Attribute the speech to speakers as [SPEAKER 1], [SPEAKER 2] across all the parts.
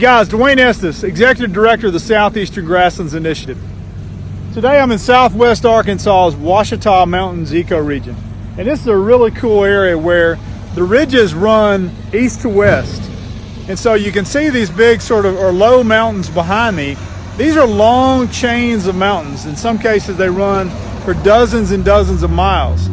[SPEAKER 1] guys, Dwayne Estes, Executive Director of the Southeastern Grasslands Initiative. Today I'm in southwest Arkansas's Ouachita Mountains ecoregion. And this is a really cool area where the ridges run east to west. And so you can see these big or low mountains behind me. These are long chains of mountains. In some cases they run for dozens and dozens of miles.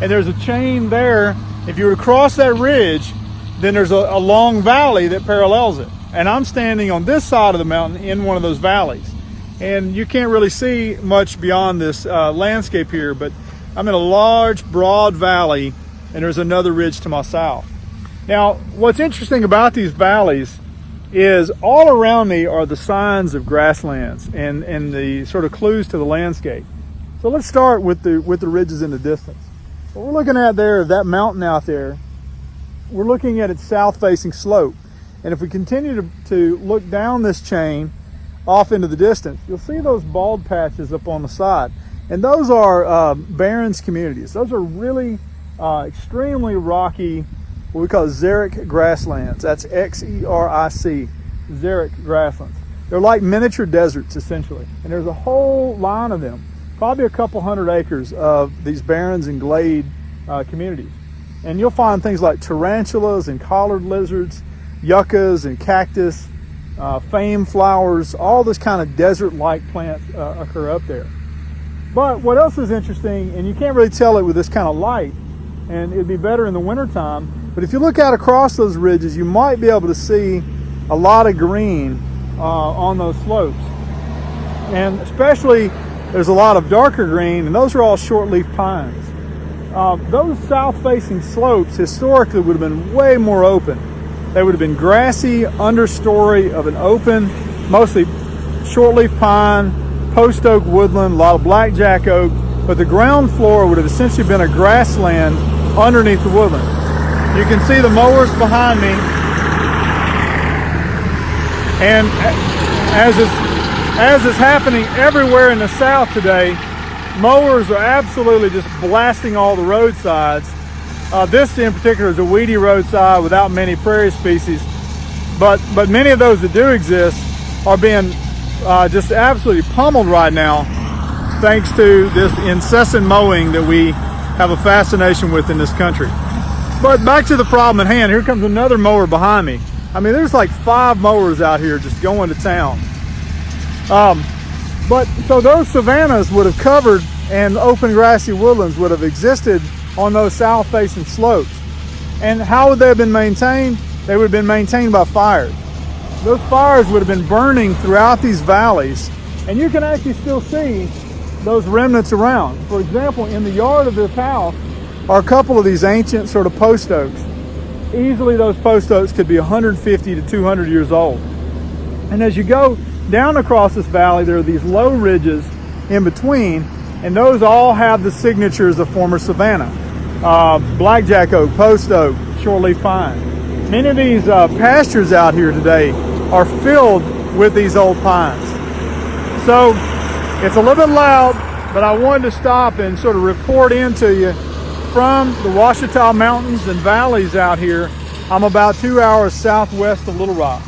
[SPEAKER 1] And there's a chain there. If you were to cross that ridge, then there's a long valley that parallels it. And I'm standing on this side of the mountain in one of those valleys. And you can't really see much beyond this landscape here, but I'm in a large, broad valley, and there's another ridge to my south. Now, what's interesting about these valleys is all around me are the signs of grasslands and the sort of clues to the landscape. So let's start with the ridges in the distance. What we're looking at there, that mountain out there, we're looking at its south-facing slope. And if we continue to look down this chain off into the distance, you'll see those bald patches up on the side. And those are barrens communities. Those are really extremely rocky, what we call xeric grasslands. That's X-E-R-I-C, xeric grasslands. They're like miniature deserts, essentially. And there's a whole line of them, probably a couple hundred acres of these barrens and glade communities. And you'll find things like tarantulas and collared lizards, yuccas and cactus, fame flowers, all this kind of desert-like plants occur up there. But what else is interesting, and you can't really tell it with this kind of light, and it'd be better in the wintertime, but if you look out across those ridges, you might be able to see a lot of green on those slopes. And especially, there's a lot of darker green, and those are all short-leaf pines. Those south-facing slopes historically would have been way more open. They would have been grassy understory of an open, mostly shortleaf pine, post oak woodland, a lot of blackjack oak, but the ground floor would have essentially been a grassland underneath the woodland. You can see the mowers behind me, and as is happening everywhere in the South today, mowers are absolutely just blasting all the roadsides. This in particular is a weedy roadside without many prairie species, but many of those that do exist are being just absolutely pummeled right now thanks to this incessant mowing that we have a fascination with in this country. But back to the problem at hand. Here comes another mower behind me. I mean, there's like 5 mowers out here just going to town. So those savannas would have covered, and open grassy woodlands would have existed on those south-facing slopes. And how would they have been maintained? They would have been maintained by fires. Those fires would have been burning throughout these valleys, and you can actually still see those remnants around. For example, in the yard of this house are a couple of these ancient sort of post oaks. Easily those post oaks could be 150 to 200 years old. And as you go down across this valley, there are these low ridges in between, and those all have the signatures of former savanna. Blackjack oak, post oak, shortleaf pine. Many of these pastures out here today are filled with these old pines. So it's a little bit loud, but I wanted to stop and sort of report into you from the Ouachita Mountains and valleys out here. I'm about 2 hours southwest of Little Rock.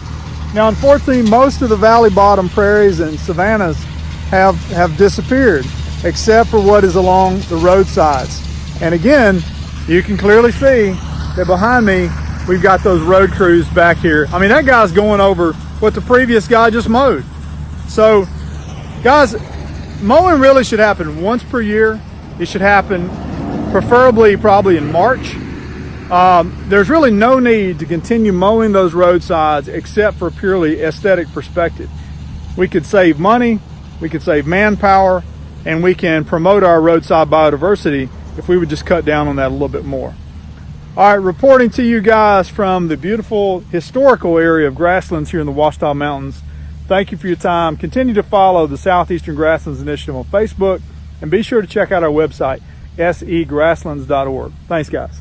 [SPEAKER 1] Now, unfortunately, most of the valley bottom prairies and savannas have disappeared, except for what is along the roadsides. And again, you can clearly see that behind me, we've got those road crews back here. I mean, that guy's going over what the previous guy just mowed. So, guys, mowing really should happen once per year. It should happen preferably probably in March. There's really no need to continue mowing those roadsides except for purely aesthetic perspective. We could save money, we could save manpower, and we can promote our roadside biodiversity if we would just cut down on that a little bit more. All right, reporting to you guys from the beautiful historical area of grasslands here in the Ouachita Mountains. Thank you for your time. Continue to follow the Southeastern Grasslands Initiative on Facebook, and be sure to check out our website, segrasslands.org. Thanks, guys.